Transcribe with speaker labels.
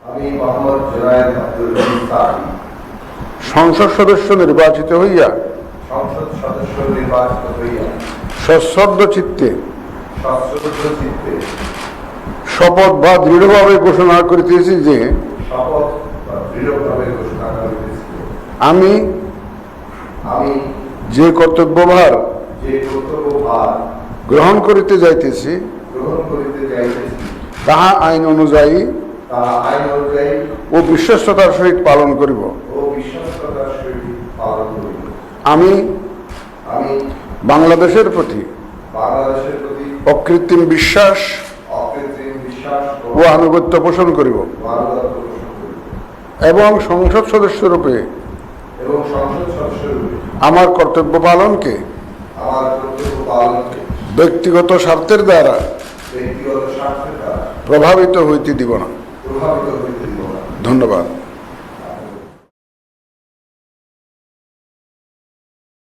Speaker 1: আমি মোহাম্মদ জুনায়েদ আব্দুল রহিম সাঈদ
Speaker 2: সংসদ সদস্য নির্বাচিত হইয়া
Speaker 1: সংসদ সদস্য নির্বাচিত হইয়া
Speaker 2: সশ্রদ্ধ চিত্তে
Speaker 1: সশ্রদ্ধ চিত্তে
Speaker 2: শপথ বা দৃঢ়ভাবে ঘোষণা করিতেছি যে
Speaker 1: শপথ বা দৃঢ়ভাবে ঘোষণা করিতেছি
Speaker 2: আমি
Speaker 1: আমি
Speaker 2: যে কর্তব্যভার
Speaker 1: যে কর্তব্যভার
Speaker 2: গ্রহণ করিতে যাইতেছি
Speaker 1: গ্রহণ করিতে যাইতেছি
Speaker 2: তাহা আইন অনুযায়ী
Speaker 1: তাহা আইন অনুযায়ী
Speaker 2: ও বিশ্বস্ততার সহিত পালন করিব।
Speaker 1: ও বিশ্বস্ততার সহিত পালন করিব।
Speaker 2: আমি
Speaker 1: আমি
Speaker 2: বাংলাদেশের প্রতি
Speaker 1: বাংলাদেশের প্রতি
Speaker 2: অকৃত্রিম বিশ্বাস
Speaker 1: অকৃত্রিম বিশ্বাস
Speaker 2: ও আনুগত্য পোষণ করিব
Speaker 1: আনুগত্য পোষণ করিব
Speaker 2: এবং সংসদ সদস্যরূপে
Speaker 1: এবং সংসদ সদস্যরূপে
Speaker 2: আমার কর্তব্য পালনকে
Speaker 1: আমার কর্তব্য পালনকে
Speaker 2: ব্যক্তিগত স্বার্থের দ্বারা
Speaker 1: ব্যক্তিগত স্বার্থের দ্বারা
Speaker 2: প্রভাবিত হইতে দিব না।
Speaker 1: প্রভাবিত হইতে দিব না।
Speaker 2: ধন্যবাদ।